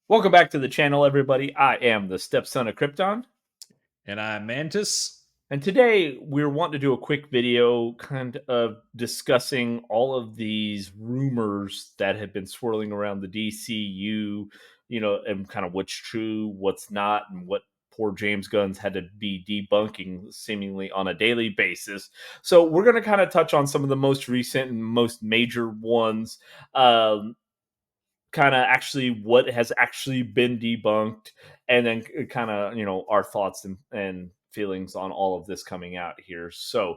Welcome back to the channel, everybody. I am the stepson of Krypton, And I'm Mantis. and today we're wanting to do a quick video kind of discussing all of these rumors that have been swirling around the DCU, and kind of what's true, what's not, and what poor James Gunn's had to be debunking seemingly on a daily basis. So we're going to kind of touch on some of the most recent and most major ones. Um, Kind of actually what has actually been debunked, and then kind of our thoughts and feelings on all of this coming out here. So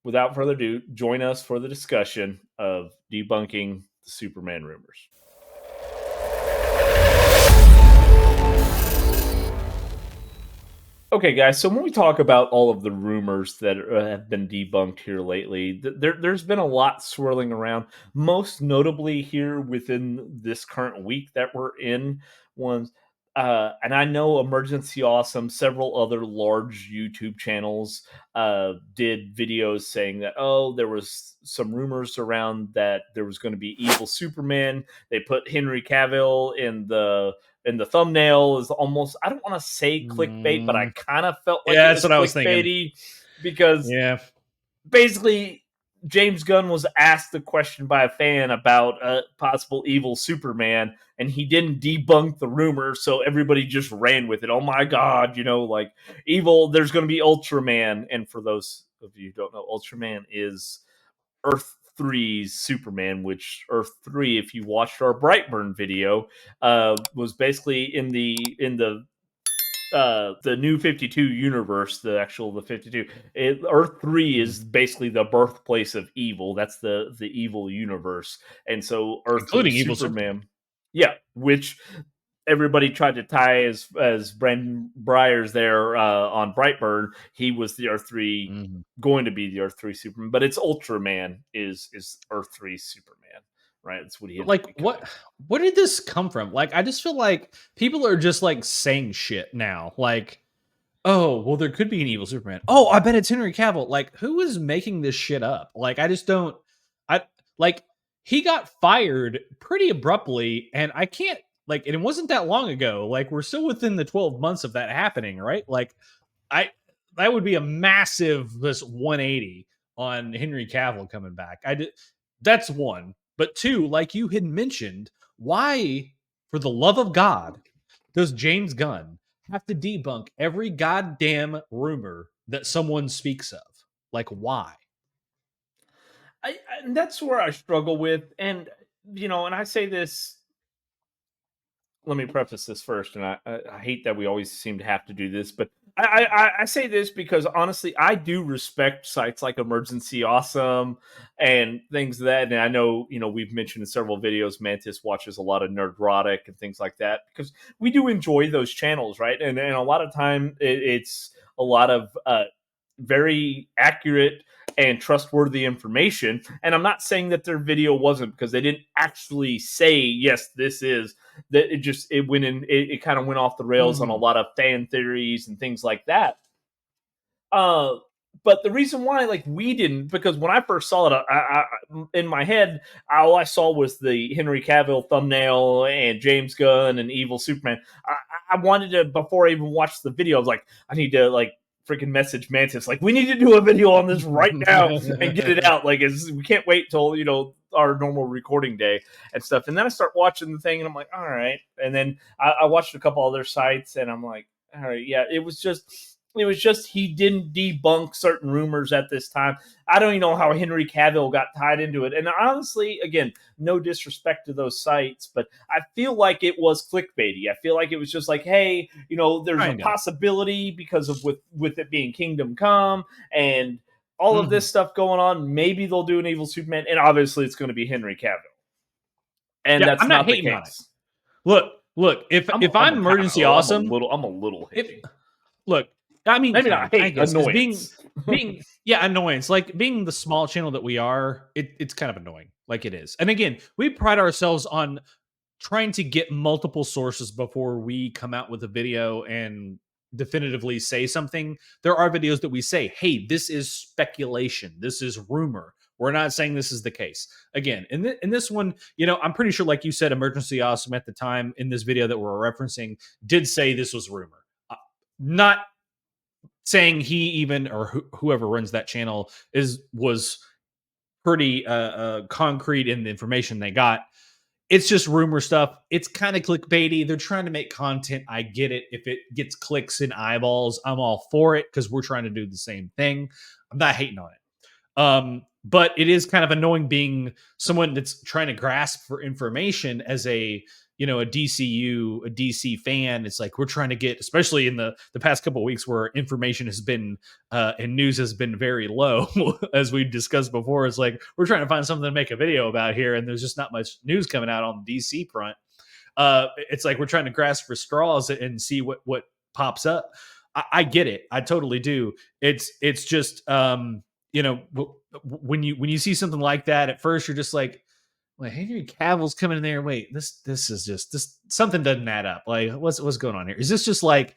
without further ado, join us for the discussion of debunking the Superman rumors. Okay, guys. So when we talk about all of the rumors that have been debunked here lately, there's been a lot swirling around. Most notably here within this current week that we're in, ones, and I know Emergency Awesome, several other large YouTube channels did videos saying that there was some rumors around that there was going to be evil Superman. They put Henry Cavill in the thumbnail is almost, I don't want to say clickbait, but I Mm, kind of felt like yeah, it that's was what I was thinking. clickbaity because Yeah. basically James Gunn was asked a question by a fan about a possible evil Superman, and he didn't debunk the rumor, so everybody just ran with it. Oh my god, like evil, there's going to be Ultraman. And for those of you who don't know, Ultraman is Earth 3's Superman, which Earth 3, if you watched our Brightburn video, was basically in the new 52 universe, the 52. Earth 3 Mm. is basically the birthplace of evil. That's the evil universe. And so Earth 3 Including Evil Superman. Superman, yeah, which everybody tried to tie as Brandon Breyers there on Brightburn. He was the Earth 3, Mhm. going to be the Earth 3 Superman, but it's Ultraman is Earth 3 Superman, right? That's what he But ended up like becoming. what did this come from? Like I just feel like people are just like saying shit now. Like, oh, well, there could be an evil Superman. Oh, I bet it's Henry Cavill. Like, who is making this shit up? Like, I just don't I like he got fired pretty abruptly, and I can't like and it wasn't that long ago. Like, we're still within the 12 months of that happening, right? Like I that would be a massive this 180 on Henry Cavill coming back. I did that's one. But two, like you had mentioned, why, for the love of God, does James Gunn have to debunk every goddamn rumor that someone speaks of? Like, why? And that's where I struggle with, and I say this. Let me preface this first, and I hate that we always seem to have to do this, but I say this because honestly, I do respect sites like Emergency Awesome and things that, and I know we've mentioned in several videos, Mantis watches a lot of Nerdrotic and things like that because we do enjoy those channels, right? And a lot of time it's a lot of very accurate and trustworthy information. And I'm not saying that their video wasn't, because they didn't actually say yes, this is that. It went in. It kind of went off the rails on a Mhm. lot of fan theories and things like that. Uh, but the reason why, like, we didn't, because when I first saw it, in my head, all I saw was the Henry Cavill thumbnail and James Gunn and Evil Superman. I wanted to, before I even watched the video, I was like, I need to like freaking message Mantis, like, we need to do a video on this right now and get it out. Like, we can't wait till our normal recording day and stuff. And then I start watching the thing, and I'm like, all right. And then I watched a couple other sites, and I'm like, all right, yeah, it was just he didn't debunk certain rumors at this time. I don't even know how Henry Cavill got tied into it. And honestly, again, no disrespect to those sites, but I feel like it was clickbaity. I feel like it was just like, hey, there's a Kind of. possibility because of with it being Kingdom Come and all of Mhm. this stuff going on. Maybe they'll do an evil Superman, and obviously it's going to be Henry Cavill, and Yeah, that's I'm not not the hating on it. case. Look, if I'm Kind of emergency oh, awesome, I'm a little if hating. look, I mean, Maybe not I hate, guess because being annoyance. being yeah, annoyance. Like being the small channel that we are, it's kind of annoying. Like it is. And again, we pride ourselves on trying to get multiple sources before we come out with a video and definitively say something. There are videos that we say, hey, this is speculation, this is rumor. We're not saying this is the case. Again, in this one, I'm pretty sure, like you said, Emergency Awesome at the time in this video that we're referencing did say this was rumor. Not saying he even or whoever runs that channel was pretty concrete in the information they got. It's just rumor stuff. It's kind of clickbaity. They're trying to make content. I get it. If it gets clicks and eyeballs, I'm all for it because we're trying to do the same thing. I'm not hating on it. But it is kind of annoying being someone that's trying to grasp for information as a DC fan. It's like we're trying to get, especially in the past couple of weeks where information has been and news has been very low, as we discussed before. It's like we're trying to find something to make a video about here, and there's just not much news coming out on the DC front. It's like we're trying to grasp for straws and see what pops up. I get it. I totally do. It's just when you see something like that, at first you're just like, wait, Henry Cavill's coming in there. Wait, this is just this something doesn't add up. Like, what's going on here? Is this just like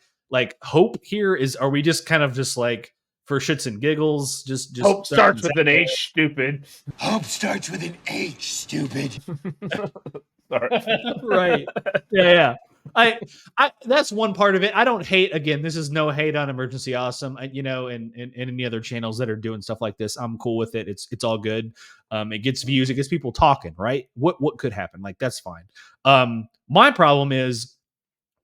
hope here? Are we just kind of just like for shits and giggles? Just hope starts with an H, stupid. Hope starts with an H, stupid. Right. Yeah. I that's one part of it. I don't hate, again, this is no hate on Emergency Awesome. And any other channels that are doing stuff like this, I'm cool with it. It's all good. It gets views, it gets people talking, right? What could happen? Like, that's fine. My problem is,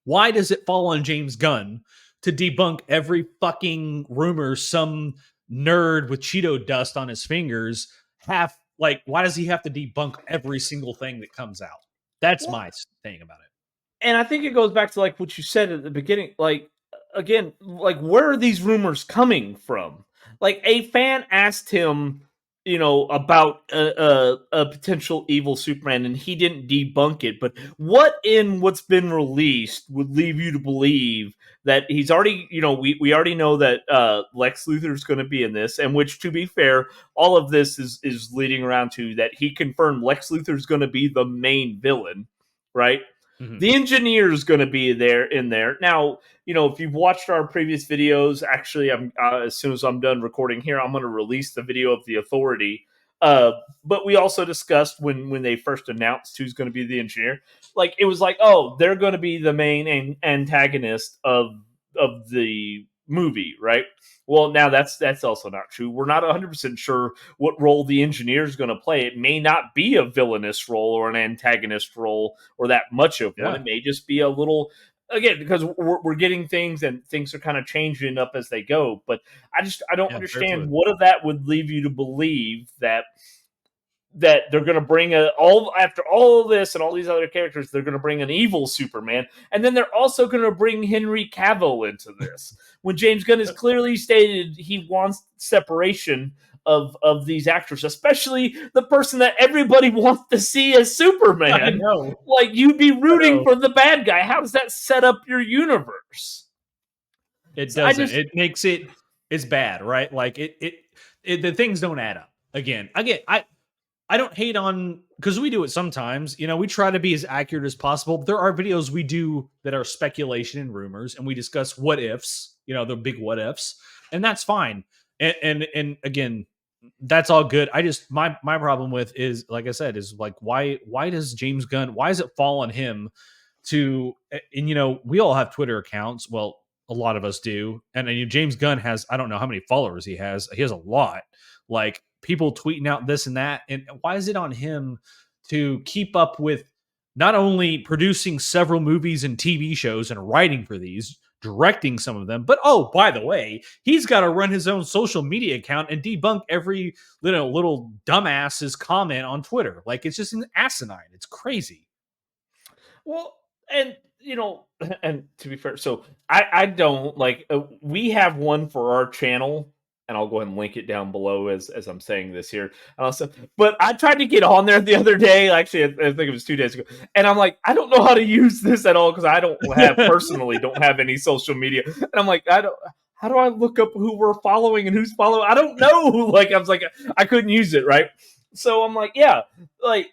why does it fall on James Gunn to debunk every fucking rumor some nerd with Cheeto dust on his fingers why does he have to debunk every single thing that comes out? That's my thing about it. And I think it goes back to like what you said at the beginning. Like, again, like, where are these rumors coming from? Like, a fan asked him, about a potential evil Superman, and he didn't debunk it. But what in what's been released would leave you to believe that he's already, we already know that Lex Luthor is going to be in this, and which, to be fair, all of this is leading around to that he confirmed Lex Luthor is going to be the main villain, right? Mm-hmm. The engineer is going to be in there. Now, if you've watched our previous videos, actually, I'm as soon as I'm done recording here, I'm going to release the video of the Authority. But we also discussed when they first announced who's going to be the engineer. Like, it was like, oh, they're going to be the main antagonist of the movie, right? Well, now that's also not true. We're not 100% sure what role the engineer is going to play. It may not be a villainous role or an antagonist role or that much of one. It may just be a little, again, because we're getting things and things are kind of changing up as they go. But I don't understand what of that would leave you to believe that they're going to bring after all of this and all these other characters, they're going to bring an evil Superman, and then they're also going to bring Henry Cavill into this. When James Gunn has clearly stated he wants separation of these actors, especially the person that everybody wants to see as Superman. I know. Like, you'd be rooting for the bad guy. How does that set up your universe? It doesn't. It's bad, right? Like the things don't add up. Again, I don't hate on, because we do it sometimes. We try to be as accurate as possible. There are videos we do that are speculation and rumors, and we discuss what ifs, the big what ifs, and that's fine. And again, that's all good. I just my problem with is, like I said, is like why does James Gunn, why does it fall on him to, and we all have Twitter accounts. Well, a lot of us do, and James Gunn has, I don't know how many followers he has. He has a lot. Like, people tweeting out this and that. And why is it on him to keep up with not only producing several movies and TV shows and writing for these, directing some of them, but, oh, by the way, he's got to run his own social media account and debunk every little dumbass's comment on Twitter. Like, it's just an asinine. It's crazy. Well, and and to be fair, so I don't like, we have one for our channel, and I'll go ahead and link it down below as I'm saying this here. But I tried to get on there the other day. Actually, I think it was 2 days ago. And I'm like, I don't know how to use this at all because I don't have any social media. And I'm like, how do I look up who we're following and who's following? I don't know. Like, I was like, I couldn't use it, right? So I'm like, yeah, like,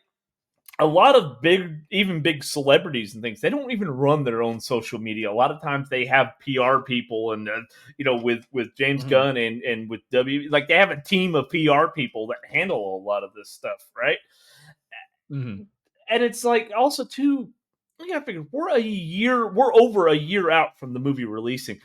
a lot of even big celebrities and things, they don't even run their own social media. A lot of times they have PR people, and with James Gunn and with like they have a team of PR people that handle a lot of this stuff, right? Mm-hmm. And it's like also too, you gotta figure we're over a year out from the movie releasing.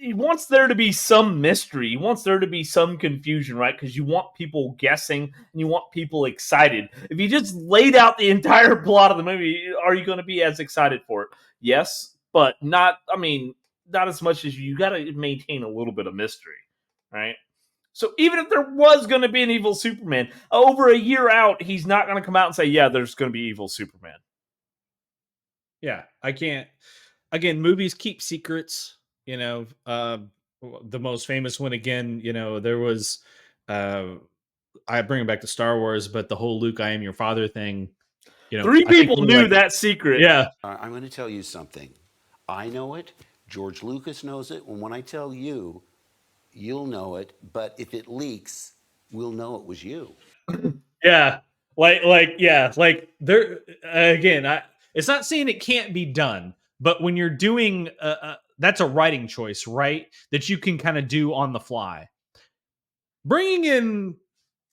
He wants there to be some mystery. He wants there to be some confusion, right? Because you want people guessing and you want people excited. If you just laid out the entire plot of the movie, are you going to be as excited for it? Yes, but not. I mean, not as much as you got to maintain a little bit of mystery, right? So even if there was going to be an evil Superman, over a year out, he's not going to come out and say, "Yeah, there's going to be evil Superman." Yeah, I can't. Again, movies keep secrets. You know, the most famous one again. You know, there was. I bring it back to Star Wars, but the whole Luke, I am your father thing. You know, Three I think people we're knew like, that secret. yeah, I'm going to tell you something. I know it. George Lucas knows it. And when I tell you, you'll know it. But if it leaks, we'll know it was you. yeah, yeah, like there again. It's not saying it can't be done, but when you're doing, that's a writing choice, right? That you can kind of do on the fly. Bringing in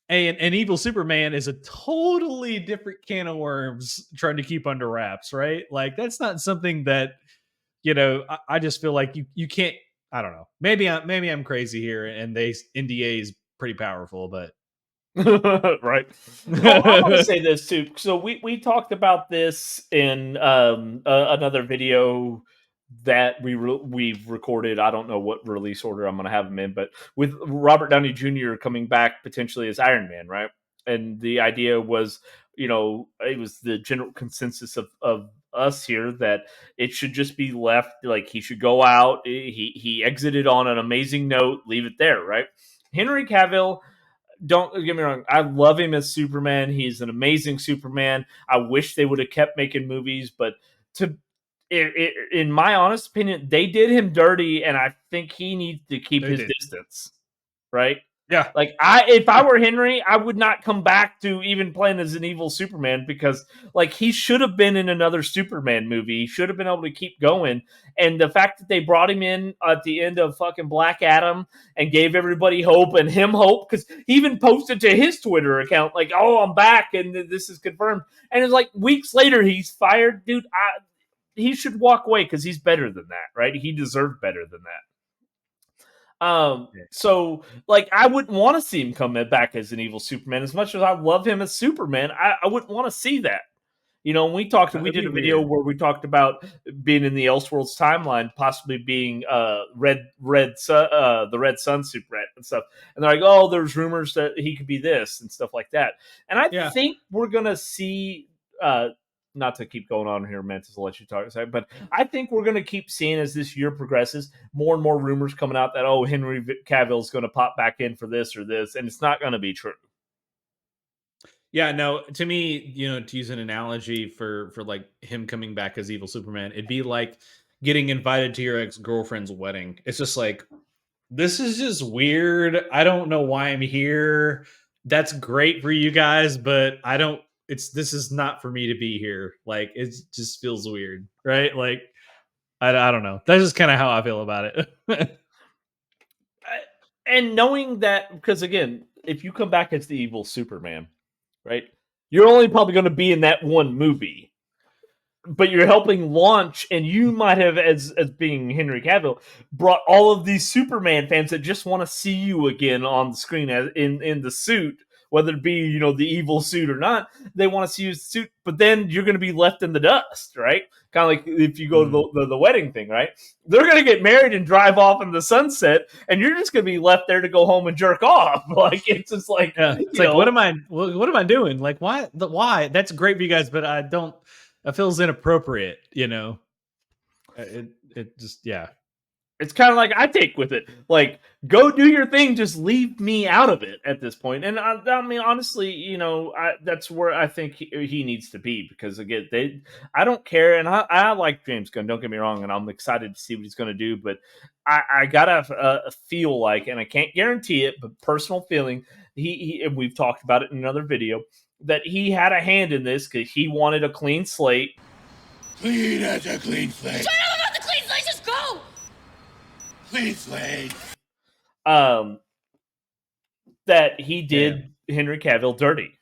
an evil Superman is a totally different can of worms trying to keep under wraps, right? Like that's not something that I just feel like you can't. I don't know. Maybe I'm crazy here, and NDA is pretty powerful, but Right. Oh, I want to say this too. So we talked about this in another video that we've recorded. I don't know what release order I'm going to have them in, but with Robert Downey Jr. coming back potentially as Iron Man, right? And the idea was, it was the general consensus of us here that it should just be left, like he should go out. He exited on an amazing note, leave it there, right? Henry Cavill, don't get me wrong, I love him as Superman. He's an amazing Superman. I wish they would have kept making movies, but to in my honest opinion, they did him dirty, and I think he needs to keep they his did. distance, right? Yeah. Like if I were Henry, I would not come back to even playing as an evil Superman, because like he should have been in another Superman movie. He should have been able to keep going. And the fact that they brought him in at the end of fucking Black Adam and gave everybody hope and him hope, because he even posted to his Twitter account like, "Oh, I'm back and this is confirmed." And it's like weeks later he's fired, dude. He should walk away because he's better than that, right? He deserved better than that. So like I wouldn't want to see him come back as an evil Superman. As much as I love him as Superman, I wouldn't want to see that. When we That'd did be a video weird. where we talked about being in the Elseworlds timeline, possibly being the Red Sun Superman and stuff. And they're like, "Oh, there's rumors that he could be this and stuff like that." And I Yeah. think we're gonna see not to keep going on here, Mantis, I'll let you talk a second, but I think we're going to keep seeing, as this year progresses, more and more rumors coming out that, oh, Henry Cavill is going to pop back in for this or this, and it's not going to be true. Yeah, no, to me, to use an analogy for like him coming back as evil Superman, it'd be like getting invited to your ex-girlfriend's wedding. It's just like, this is just weird. I don't know why I'm here. That's great for you guys, but this is not for me to be here. Like it just feels weird, right? Like I don't know. That's just kind of how I feel about it. And knowing that, because again, if you come back as the evil Superman, right, you're only probably going to be in that one movie, but you're helping launch, and you might have, as being Henry Cavill, brought all of these Superman fans that just want to see you again on the screen as in the suit, whether it be the evil suit or not. They want to see you as the suit, but then you're going to be left in the dust, right? Kind of like if you go to the wedding thing, right? They're going to get married and drive off in the sunset, and you're just going to be left there to go home and jerk off. Like it's just like, Yeah, it's like, what am I doing? Like, why? That's great for you guys, but I don't. It feels inappropriate, It just, yeah. It's kind of like I take with it, like, go do your thing, just leave me out of it at this point. And I mean, honestly, that's where I think he needs to be, because again, I don't care, and I like James Gunn. Don't get me wrong, and I'm excited to see what he's going to do. But I gotta feel like, and I can't guarantee it, but personal feeling, he and we've talked about it in another video, that he had a hand in this because he wanted a clean slate. Clean as a clean slate. Shut up about the clean slate, just go! Clean slate. That he did Henry Cavill dirty.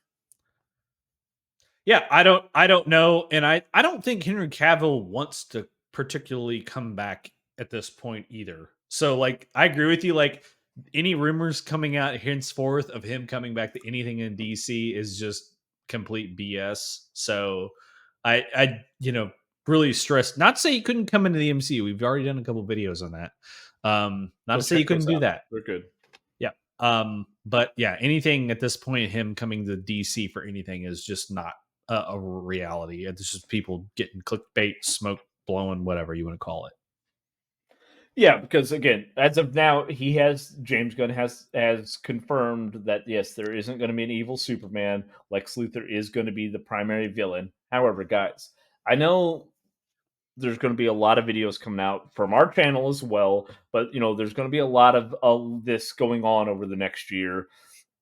Yeah, I don't know, and I don't think Henry Cavill wants to particularly come back at this point either. So like I agree with you, like any rumors coming out henceforth of him coming back to anything in DC is just complete BS. So I really stressed, not to say he couldn't come into the MCU. We've already done a couple videos on that. Not to say he couldn't do that. They're good. Yeah. But yeah, anything at this point, him coming to DC for anything is just not a reality. It's just people getting clickbait, smoke blowing, whatever you want to call it. Yeah, because again, as of now, James Gunn has confirmed that yes, there isn't going to be an evil Superman. Lex Luthor is going to be the primary villain. However, guys, I know there's going to be a lot of videos coming out from our channel as well, but there's going to be a lot of this going on over the next year.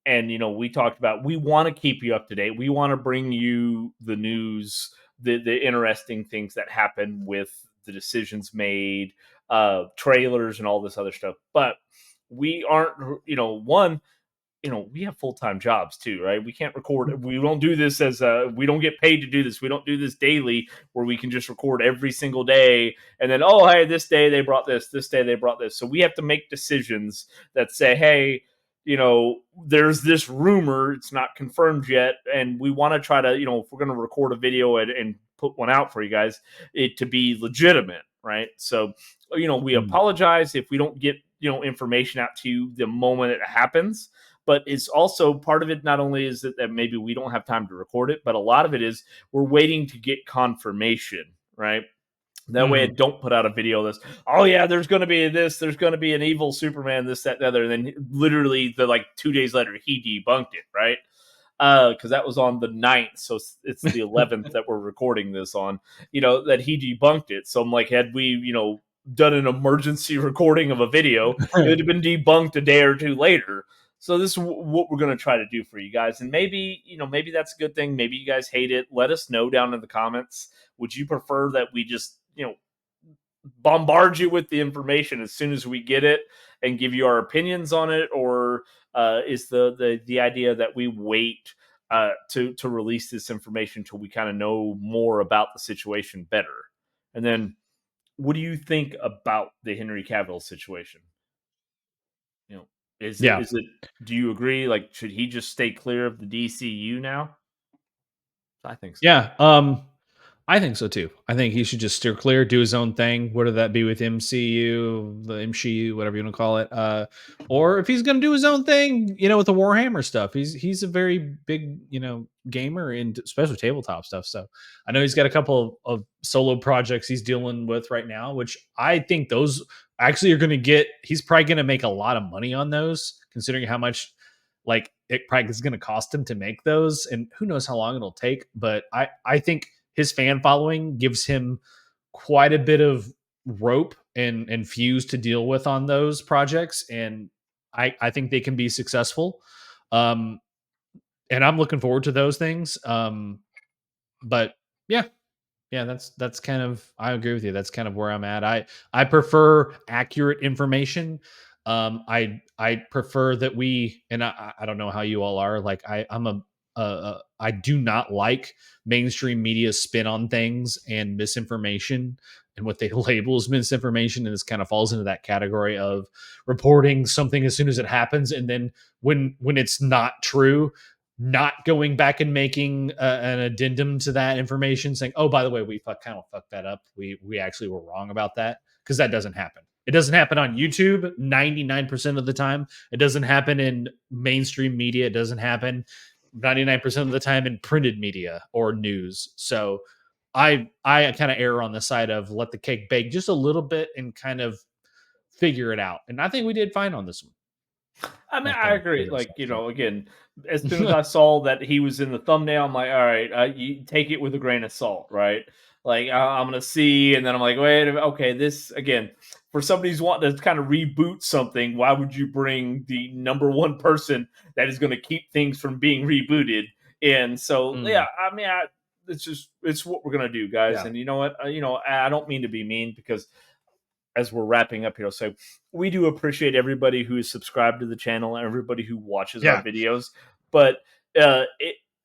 And we talked about, we want to keep you up to date. We want to bring you the news, the interesting things that happen with the decisions made, trailers and all this other stuff. But we aren't, we have full-time jobs too, right? We can't record. We don't do this we don't get paid to do this. We don't do this daily where we can just record every single day. And then, oh, hey, this day they brought this day they brought this. So we have to make decisions that say, hey, there's this rumor, it's not confirmed yet. And we want to try to, if we're going to record a video and put one out for you guys, it to be legitimate, right? So, we apologize if we don't get, information out to you the moment it happens. But it's also part of it, not only is it that maybe we don't have time to record it, but a lot of it is we're waiting to get confirmation, right? That way I don't put out a video that's, oh yeah, there's going to be this, there's going to be an evil Superman, this, that, and the other. And then literally 2 days later, he debunked it, right? Because that was on the 9th, so it's the 11th that we're recording this on, that he debunked it. So I'm like, had we, done an emergency recording of a video, it would have been debunked a day or two later. So this is what we're going to try to do for you guys. And maybe, maybe that's a good thing. Maybe you guys hate it. Let us know down in the comments. Would you prefer that we just, bombard you with the information as soon as we get it and give you our opinions on it? Or is the idea that we wait to release this information until we kind of know more about the situation better? And then what do you think about the Henry Cavill situation? Is it, do you agree? Like, should he just stay clear of the DCU now? I think so. Yeah. I think so too. I think he should just steer clear, do his own thing. Whether that be with MCU, the MCU, whatever you want to call it, or if he's going to do his own thing, with the Warhammer stuff. He's a very big, gamer and especially tabletop stuff. So I know he's got a couple of solo projects he's dealing with right now, which I think those actually are going to get. He's probably going to make a lot of money on those, considering how much it probably is going to cost him to make those, and who knows how long it'll take. But I think his fan following gives him quite a bit of rope and fuse to deal with on those projects. And I think they can be successful. And I'm looking forward to those things. But yeah, that's kind of, I agree with you. That's kind of where I'm at. I prefer accurate information. I prefer that and I don't know how you all are. Like I do not like mainstream media spin on things and misinformation and what they label as misinformation. And this kind of falls into that category of reporting something as soon as it happens. And then when it's not true, not going back and making an addendum to that information saying, oh, by the way, we kind of fucked that up. We actually were wrong about that. Because that doesn't happen. It doesn't happen on YouTube 99% of the time. It doesn't happen in mainstream media. It doesn't happen 99% of the time in printed media or news. So I kind of err on the side of let the cake bake just a little bit and kind of figure it out. And I think we did fine on this one. I mean, I agree. Again, as soon as I saw that he was in the thumbnail, I'm like, all right, you take it with a grain of salt, right? Like, I'm going to see, and then I'm like, wait, okay, this, again, for somebody who's wanting to kind of reboot something, why would you bring the number one person that is going to keep things from being rebooted And so, Mm. yeah, I mean, it's what we're gonna do, guys. Yeah. And you know what? I don't mean to be mean because as we're wrapping up here, I'll say we do appreciate everybody who is subscribed to the channel and everybody who watches our Yeah. videos. But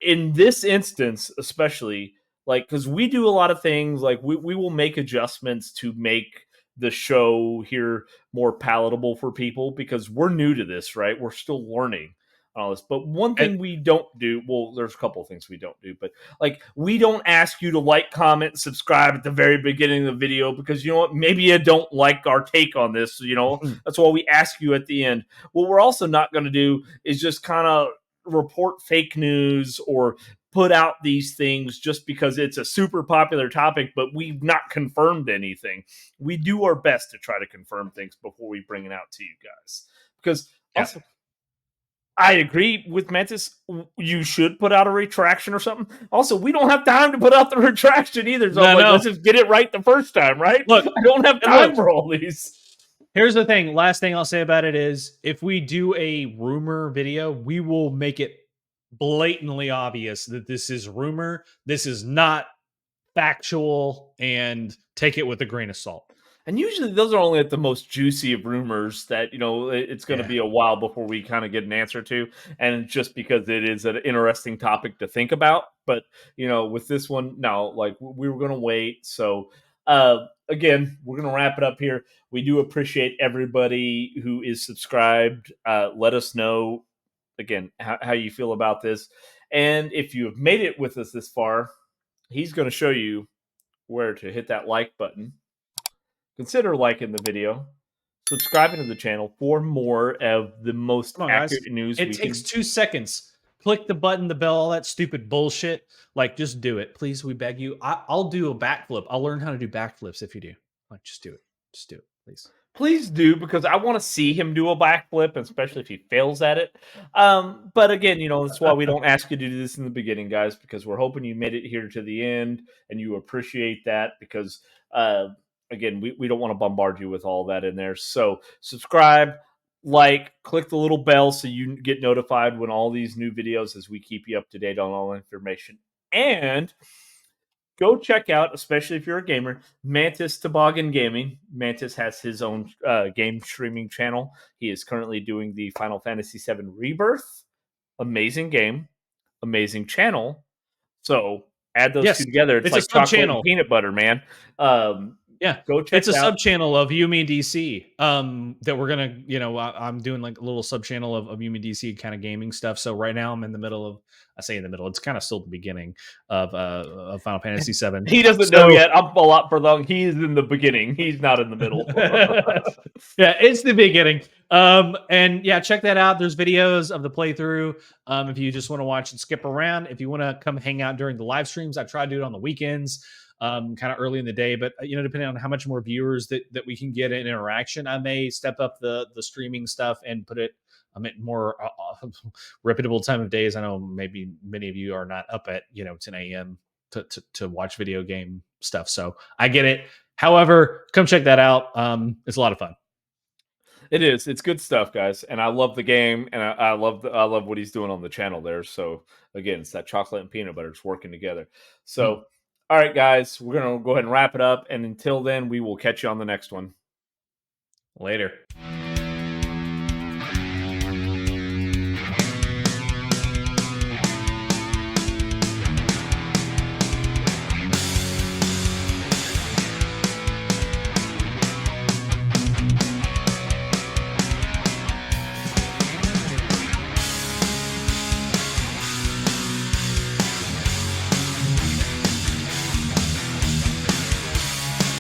in this instance, especially, like, because we do a lot of things, like we will make adjustments to make the show here more palatable for people because we're new to this, right? We're still learning all this. But one And thing we don't do, well, there's a couple of things we don't do, but like we don't ask you to like, comment, subscribe at the very beginning of the video because you know what? Maybe you don't like our take on this. That's why we ask you at the end. What we're also not going to do is just kind of report fake news or put out these things just because it's a super popular topic, but we've not confirmed anything. We do our best to try to confirm things before we bring it out to you guys. Because also, I agree with Mantis. You should put out a retraction or something. Also, we don't have time to put out the retraction either. So I'm like, let's just get it right the first time, right? Look, I don't have and time look- for all these. here's the thing. Last thing I'll say about it is if we do a rumor video, we will make it blatantly obvious that this is rumor. This is not factual, and take it with a grain of salt. And usually those are only at the most juicy of rumors that, it's going to Yeah. be a while before we kind of get an answer to. And just because it is an interesting topic to think about. But, with this one, no, like we were going to wait. So, again, we're going to wrap it up here. We do appreciate everybody who is subscribed. Let us know, again, how you feel about this. And if you have made it with us this far, he's going to show you where to hit that like button. Consider liking the video, subscribing to the channel for more of the most Come on, guys. accurate news It we takes can. 2 seconds. Click the button, the bell, all that stupid bullshit. Like, just do it. Please, we beg you. I'll do a backflip. I'll learn how to do backflips if you do. Like, just do it. Just do it, please. Please do, because I want to see him do a backflip, especially if he fails at it. But again, that's why we don't ask you to do this in the beginning, guys, because we're hoping you made it here to the end and you appreciate that because, again, we don't want to bombard you with all that in there. So subscribe, like, click the little bell so you get notified when all these new videos as we keep you up to date on all information. And go check out, especially if you're a gamer, Mantis Toboggan Gaming. Mantis has his own game streaming channel. He is currently doing the Final Fantasy VII Rebirth. Amazing game, amazing channel. So add those two together. It's like a chocolate sub-channel. and peanut butter, man. Yeah, go check it's a out. sub channel of Yumi DC. That we're gonna, I'm doing like a little sub channel of Yumi DC kind of gaming stuff. So right now I'm in the middle of, I say in the middle, it's kind of still the beginning of Final Fantasy VII. He doesn't know yet. I'm a lot for long. He's in the beginning. He's not in the middle. Yeah, it's the beginning. And yeah, check that out. There's videos of the playthrough. If you just want to watch and skip around, if you want to come hang out during the live streams, I try to do it on the weekends. Kind of early in the day, but depending on how much more viewers that we can get in interaction, I may step up the streaming stuff and put it at more reputable time of days. I know maybe many of you are not up at 10 a.m. to watch video game stuff, so I get it. However, come check that out. It's a lot of fun. It is. It's good stuff, guys, and I love the game, and I love what he's doing on the channel there. So again, it's that chocolate and peanut butter. It's working together. So. All right, guys, we're going to go ahead and wrap it up. And until then, we will catch you on the next one. Later.